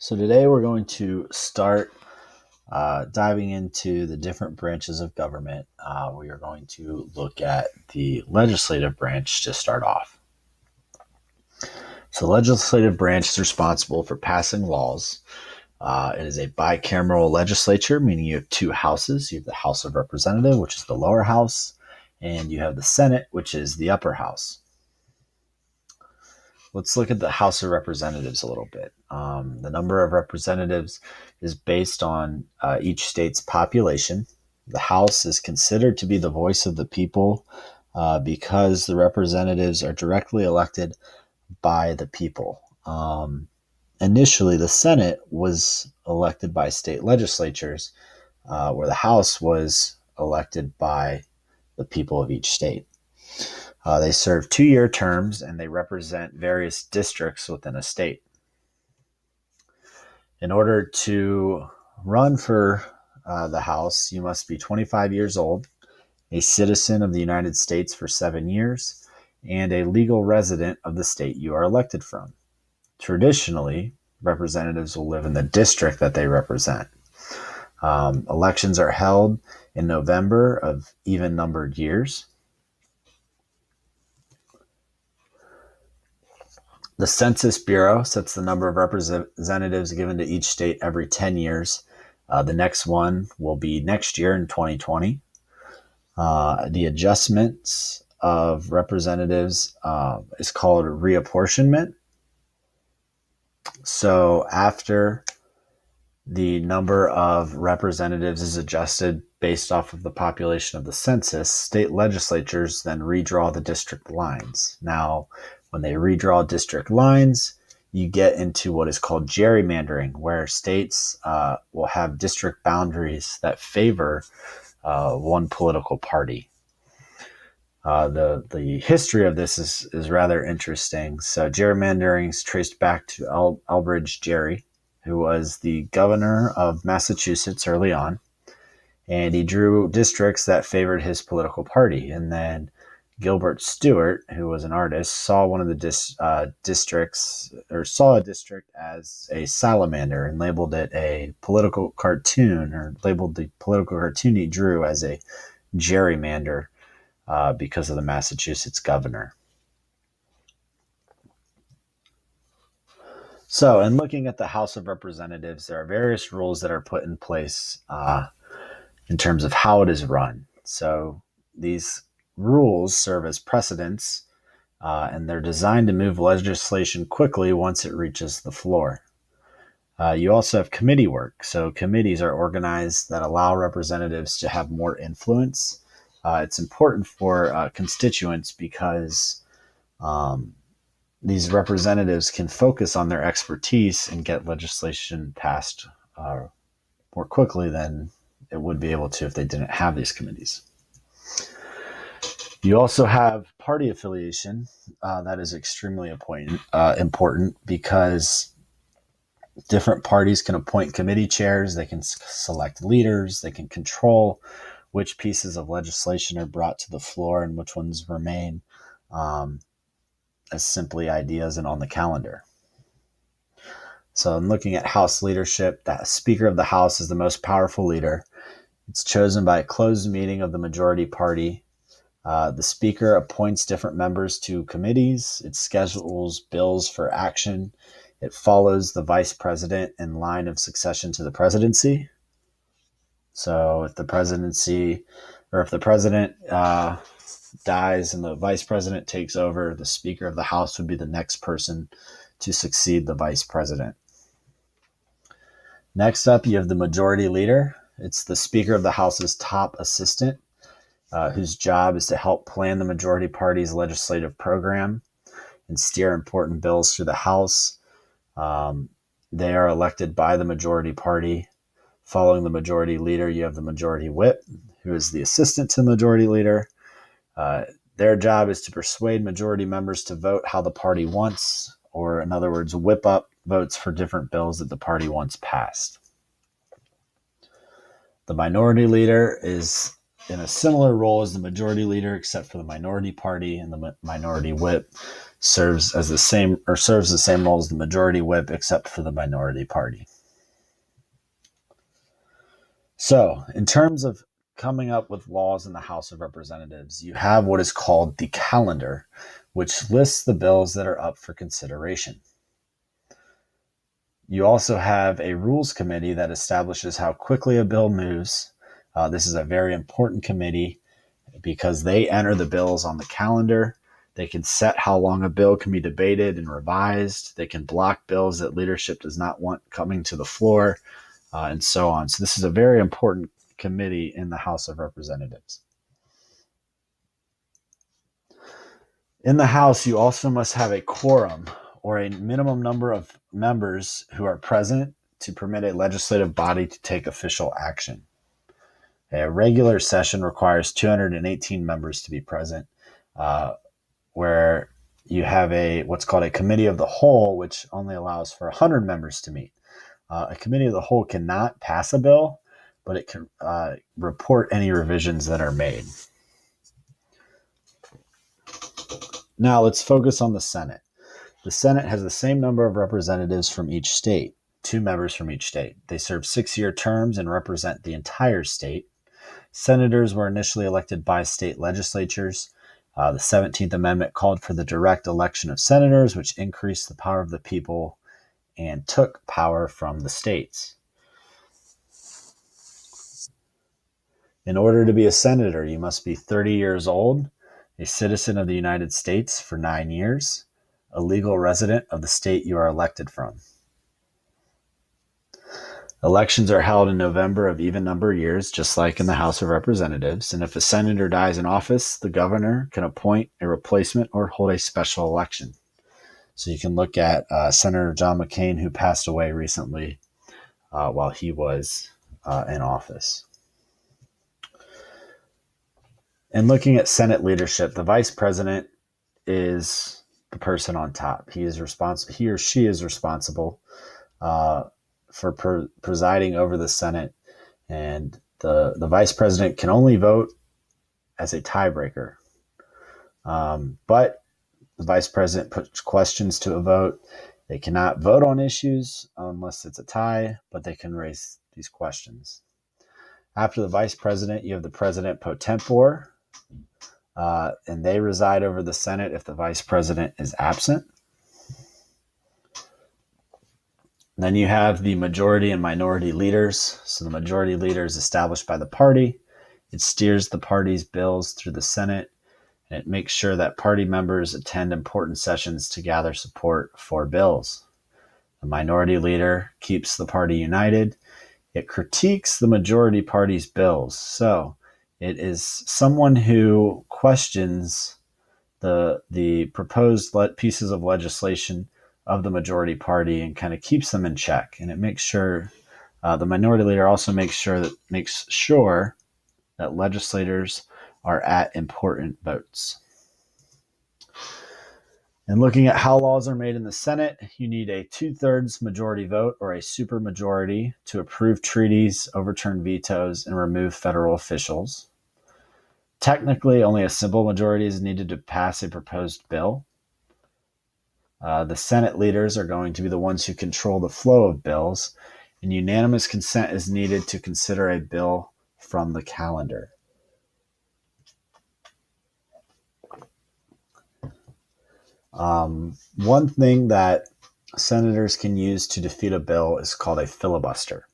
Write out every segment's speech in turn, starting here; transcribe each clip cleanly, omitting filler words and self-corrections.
So today we're going to start diving into the different branches of government. We are going to look at the legislative branch to start off. So the legislative branch is responsible for passing laws. It is a bicameral legislature, meaning you have two houses. You have the House of Representatives, which is the lower house, and you have the Senate, which is the upper house. Let's look at the House of Representatives a little bit. The number of representatives is based on each state's population. The House is considered to be the voice of the people because the representatives are directly elected by the people. Initially, the Senate was elected by state legislatures, where the House was elected by the people of each state. They serve 2-year terms and they represent various districts within a state. In order to run for the House, you must be 25 years old, a citizen of the United States for 7 years, and a legal resident of the state you are elected from. Traditionally, representatives will live in the district that they represent. Elections are held in November of even-numbered years. The Census Bureau sets the number of representatives given to each state every 10 years. The next one will be next year in 2020. The adjustments of representatives is called reapportionment. So after the number of representatives is adjusted based off of the population of the census, state legislatures then redraw the district lines. Now, when they redraw district lines, you get into what is called gerrymandering, where states will have district boundaries that favor one political party. The history of this is rather interesting. So gerrymandering is traced back to Elbridge Gerry, who was the governor of Massachusetts early on, and he drew districts that favored his political party. And then Gilbert Stuart, who was an artist, saw one of the districts, or saw a district as a salamander and labeled it a political cartoon, or labeled the political cartoon he drew as a gerrymander because of the Massachusetts governor. So, in looking at the House of Representatives, there are various rules that are put in place in terms of how it is run. So, these rules serve as precedents, and they're designed to move legislation quickly once it reaches the floor. You also have committee work. So, committees are organized that allow representatives to have more influence. It's important for constituents because these representatives can focus on their expertise and get legislation passed more quickly than it would be able to if they didn't have these committees. You also have party affiliation. That is extremely important because different parties can appoint committee chairs, they can select leaders, they can control which pieces of legislation are brought to the floor and which ones remain as simply ideas and on the calendar. So in looking at House leadership, the Speaker of the House is the most powerful leader. It's chosen by a closed meeting of the majority party. The Speaker appoints different members to committees. It schedules bills for action. It follows the Vice President in line of succession to the presidency. So if the President dies and the Vice President takes over, the Speaker of the House would be the next person to succeed the Vice President. Next up, you have the Majority Leader. It's the Speaker of the House's top assistant, whose job is to help plan the majority party's legislative program and steer important bills through the House. They are elected by the majority party. Following the majority leader, you have the majority whip, who is the assistant to the majority leader. Their job is to persuade majority members to vote how the party wants, or in other words, whip up votes for different bills that the party wants passed. The minority leader is in a similar role as the majority leader, except for the minority party, and the minority whip serves the same role as the majority whip, except for the minority party. So, in terms of coming up with laws in the House of Representatives, you have what is called the calendar, which lists the bills that are up for consideration. You also have a rules committee that establishes how quickly a bill moves. This is a very important committee because they enter the bills on the calendar. They can set how long a bill can be debated and revised. They can block bills that leadership does not want coming to the floor, and so on. So this is a very important committee in the House of Representatives. In the House, you also must have a quorum, or a minimum number of members who are present to permit a legislative body to take official action. A regular session requires 218 members to be present, where you have what's called a committee of the whole, which only allows for 100 members to meet. A committee of the whole cannot pass a bill, but it can report any revisions that are made. Now let's focus on the Senate. The Senate has the same number of representatives from each state, 2 members from each state. They serve 6-year terms and represent the entire state. Senators were initially elected by state legislatures. The 17th Amendment called for the direct election of senators, which increased the power of the people and took power from the states. In order to be a senator, you must be 30 years old, a citizen of the United States for 9 years, a legal resident of the state you are elected from. Elections are held in November of even number years, just like in the House of Representatives. And if a senator dies in office, the governor can appoint a replacement or hold a special election. So you can look at Senator John McCain, who passed away recently while he was in office. And looking at Senate leadership, the vice president is the person on top. He or she is responsible for presiding over the Senate, and the vice president can only vote as a tiebreaker. But the vice president puts questions to a vote. They cannot vote on issues unless it's a tie, but they can raise these questions. After the vice president, you have the president pro tempore, and they reside over the Senate if the vice president is absent. Then you have the majority and minority leaders. So the majority leader is established by the party. It steers the party's bills through the Senate, and it makes sure that party members attend important sessions to gather support for bills. The minority leader keeps the party united. It critiques the majority party's bills. So it is someone who questions the proposed pieces of legislation of the majority party and kind of keeps them in check. And it makes sure the minority leader also makes sure that legislators are at important votes. And looking at how laws are made in the Senate, you need a 2/3 majority vote or a supermajority to approve treaties, overturn vetoes, and remove federal officials. Technically, only a simple majority is needed to pass a proposed bill. The Senate leaders are going to be the ones who control the flow of bills, and unanimous consent is needed to consider a bill from the calendar. One thing that senators can use to defeat a bill is called a filibuster.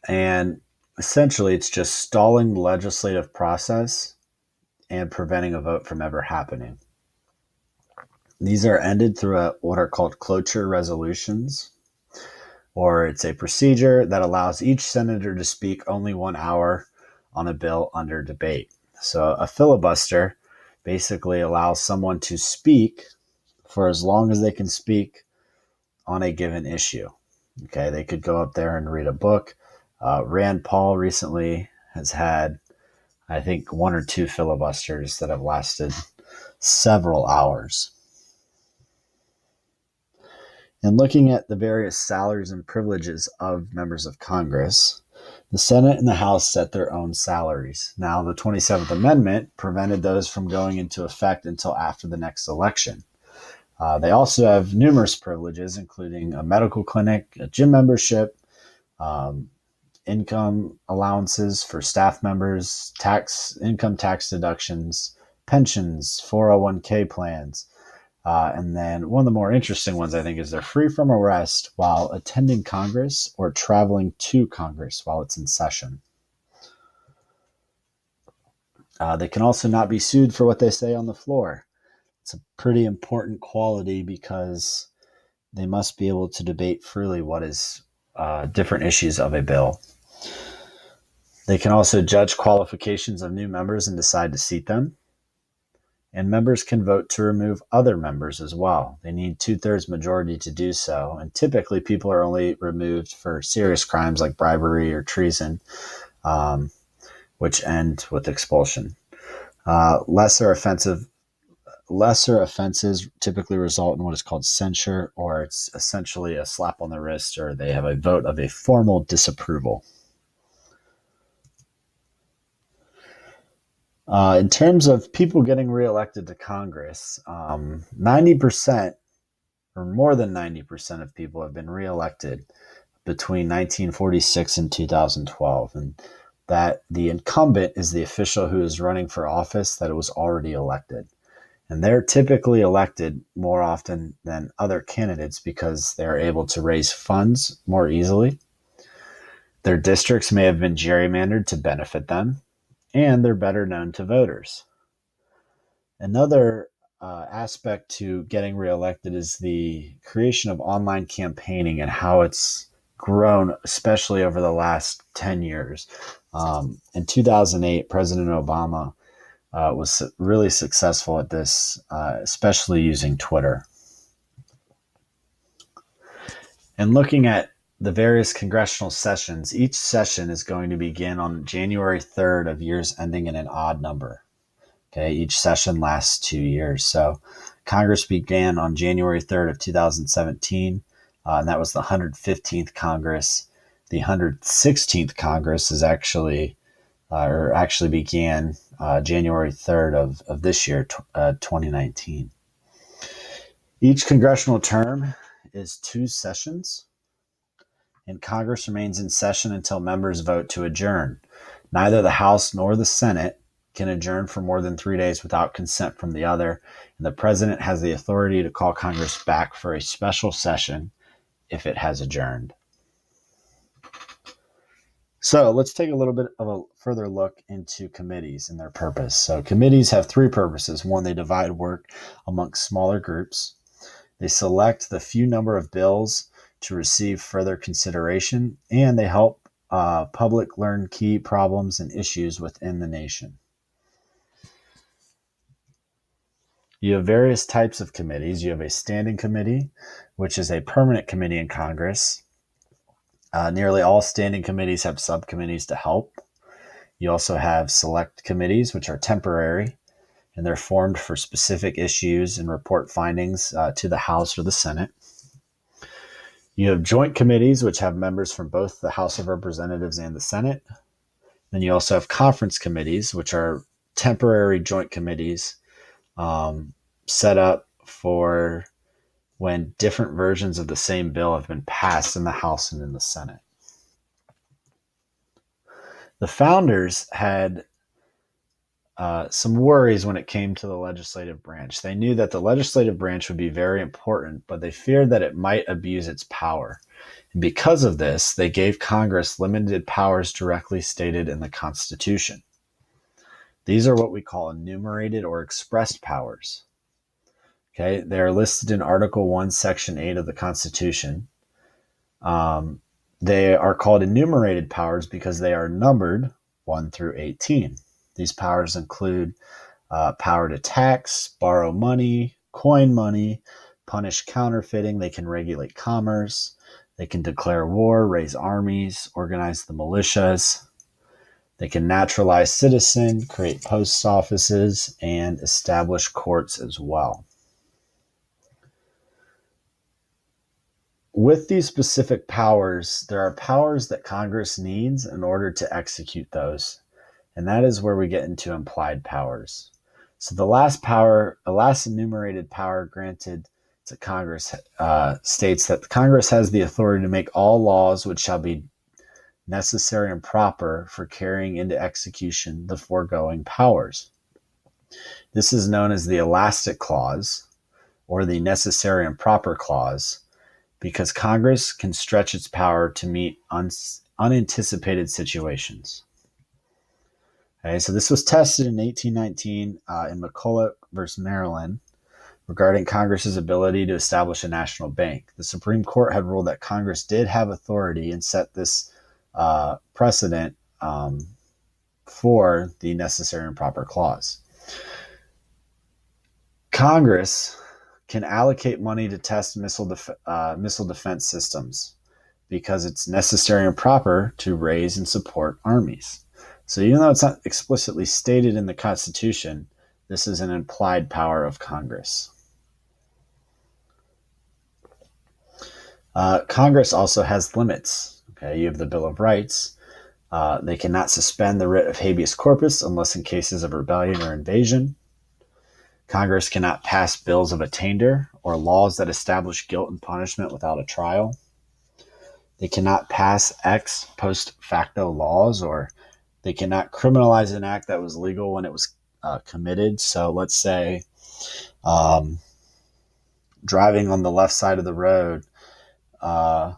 And essentially, it's just stalling the legislative process and preventing a vote from ever happening. These are ended through what are called cloture resolutions, or it's a procedure that allows each senator to speak only 1 hour on a bill under debate. So a filibuster basically allows someone to speak for as long as they can speak on a given issue. Okay, they could go up there and read a book. Rand Paul recently has had, I think, 1 or 2 filibusters that have lasted several hours. And looking at the various salaries and privileges of members of Congress, The Senate and the House set their own salaries. Now, the 27th Amendment prevented those from going into effect until after the next election. They also have numerous privileges, including a medical clinic, a gym membership, um, income allowances for staff members, income tax deductions, pensions, 401k plans. And then one of the more interesting ones, I think, is they're free from arrest while attending Congress or traveling to Congress while it's in session. They can also not be sued for what they say on the floor. It's a pretty important quality because they must be able to debate freely what is different issues of a bill. They can also judge qualifications of new members and decide to seat them. And members can vote to remove other members as well. They need 2/3 majority to do so. And typically, people are only removed for serious crimes like bribery or treason, which end with expulsion. Lesser offenses typically result in what is called censure, or it's essentially a slap on the wrist, or they have a vote of a formal disapproval. In terms of people getting reelected to Congress, 90% or more than 90% of people have been reelected between 1946 and 2012. And that the incumbent is the official who is running for office that was already elected. And they're typically elected more often than other candidates because they're able to raise funds more easily. Their districts may have been gerrymandered to benefit them, and they're better known to voters. Another aspect to getting reelected is the creation of online campaigning and how it's grown, especially over the last 10 years. In 2008, President Obama was really successful at this, especially using Twitter. And looking at the various congressional sessions, each session is going to begin on January 3rd of years ending in an odd number. Okay, each session lasts 2 years. So Congress began on January 3rd of 2017, and that was the 115th Congress. The 116th Congress is actually began January 3rd of this year, 2019. Each congressional term is 2 sessions, and Congress remains in session until members vote to adjourn. Neither the House nor the Senate can adjourn for more than 3 days without consent from the other, and the president has the authority to call Congress back for a special session if it has adjourned. So let's take a little bit of a further look into committees and their purpose. So committees have 3 purposes. One, they divide work amongst smaller groups. They select the few number of bills to receive further consideration, and they help public learn key problems and issues within the nation. You have various types of committees. You have a standing committee, which is a permanent committee in Congress. Nearly all standing committees have subcommittees to help. You also have select committees, which are temporary, and they're formed for specific issues and report findings to the House or the Senate. You have joint committees, which have members from both the House of Representatives and the Senate. Then you also have conference committees, which are temporary joint committees set up for when different versions of the same bill have been passed in the House and in the Senate. The founders had some worries when it came to the legislative branch. They knew that the legislative branch would be very important, but they feared that it might abuse its power. And because of this, they gave Congress limited powers directly stated in the Constitution. These are what we call enumerated or expressed powers. Okay, they are listed in Article 1, Section 8 of the Constitution. They are called enumerated powers because they are numbered 1 through 18. These powers include power to tax, borrow money, coin money, punish counterfeiting. They can regulate commerce. They can declare war, raise armies, organize the militias. They can naturalize citizens, create post offices, and establish courts as well. With these specific powers, there are powers that Congress needs in order to execute those. And that is where we get into implied powers. So the last enumerated power granted to Congress states that Congress has the authority to make all laws which shall be necessary and proper for carrying into execution the foregoing powers. This is known as the elastic clause or the necessary and proper clause because Congress can stretch its power to meet unanticipated situations. Okay, so this was tested in 1819 in McCulloch versus Maryland regarding Congress's ability to establish a national bank. The Supreme Court had ruled that Congress did have authority and set this precedent for the necessary and proper clause. Congress can allocate money to test missile defense systems because it's necessary and proper to raise and support armies. So even though it's not explicitly stated in the Constitution, this is an implied power of Congress. Congress also has limits. Okay, you have the Bill of Rights. They cannot suspend the writ of habeas corpus unless in cases of rebellion or invasion. Congress cannot pass bills of attainder or laws that establish guilt and punishment without a trial. They cannot pass ex post facto laws, or they cannot criminalize an act that was legal when it was committed. So let's say driving on the left side of the road, or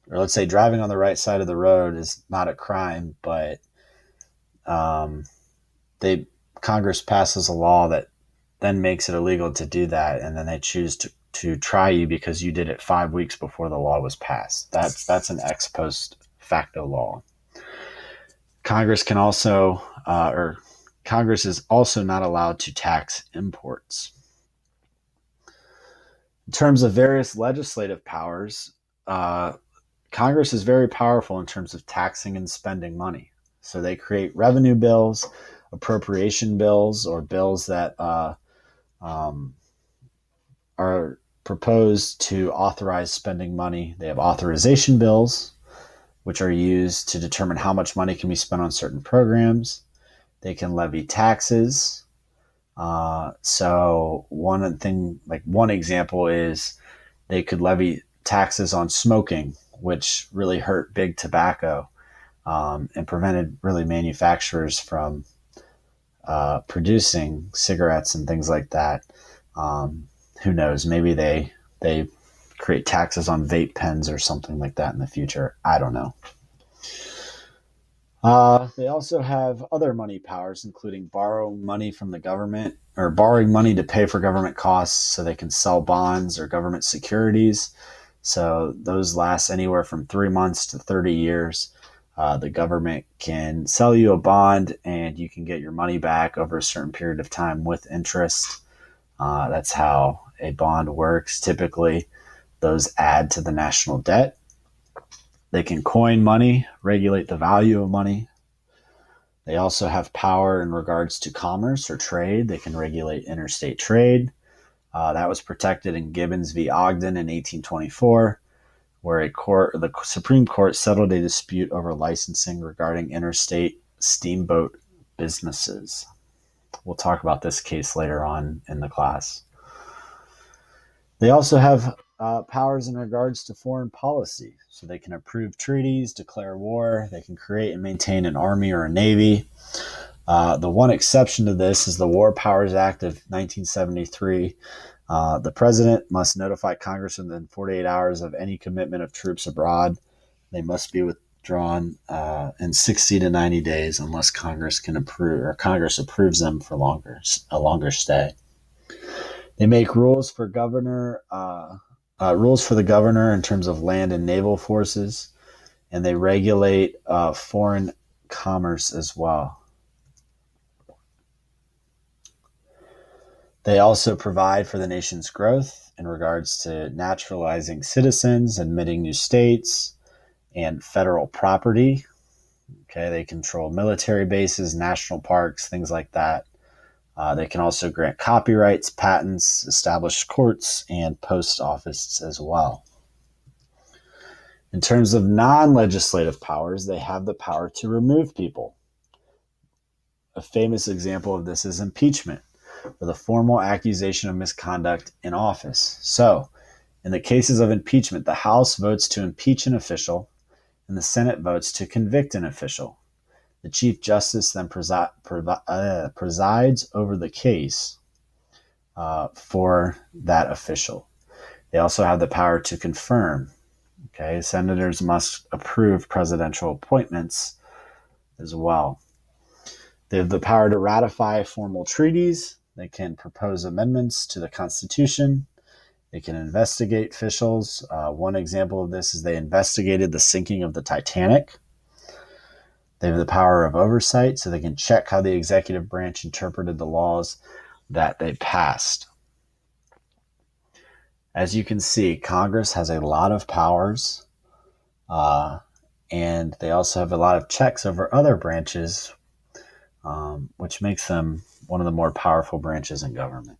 let's say driving on the right side of the road is not a crime, but Congress passes a law that then makes it illegal to do that, and then they choose to try you because you did it 5 weeks before the law was passed. That's an ex post facto law. Congress can also, Congress is also not allowed to tax imports. In terms of various legislative powers, Congress is very powerful in terms of taxing and spending money. So they create revenue bills, appropriation bills, or bills that are proposed to authorize spending money. They have authorization bills, which are used to determine how much money can be spent on certain programs. They can levy taxes. So one example is they could levy taxes on smoking, which really hurt big tobacco and prevented really manufacturers from producing cigarettes and things like that. Who knows? Maybe they create taxes on vape pens or something like that in the future. I don't know. They also have other money powers, including borrowing money from the government or borrowing money to pay for government costs so they can sell bonds or government securities. So those last anywhere from 3 months to 30 years. The government can sell you a bond and you can get your money back over a certain period of time with interest. That's how a bond works. Typically, those add to the national debt. They can coin money, regulate the value of money. They also have power in regards to commerce or trade. They can regulate interstate trade. That was protected in Gibbons v. Ogden in 1824, where the Supreme Court settled a dispute over licensing regarding interstate steamboat businesses. We'll talk about this case later on in the class. They also have powers in regards to foreign policy. So they can approve treaties, declare war, they can create and maintain an army or a navy. The one exception to this is the War Powers Act of 1973. The president must notify Congress within 48 hours of any commitment of troops abroad. They must be withdrawn in 60 to 90 days unless Congress can approve or Congress approves them for a longer stay. They make rules for the governor in terms of land and naval forces, and they regulate foreign commerce as well. They also provide for the nation's growth in regards to naturalizing citizens, admitting new states, and federal property. Okay, they control military bases, national parks, things like that. They can also grant copyrights, patents, establish courts, and post offices as well. In terms of non-legislative powers, they have the power to remove people. A famous example of this is impeachment, or the formal accusation of misconduct in office. So, in the cases of impeachment, the House votes to impeach an official, and the Senate votes to convict an official. The Chief Justice then presides over the case for that official. They also have the power to confirm. Okay, senators must approve presidential appointments as well. They have the power to ratify formal treaties. They can propose amendments to the Constitution. They can investigate officials. One example of this is they investigated the sinking of the Titanic. They have the power of oversight, so they can check how the executive branch interpreted the laws that they passed. As you can see, Congress has a lot of powers, and they also have a lot of checks over other branches, which makes them one of the more powerful branches in government.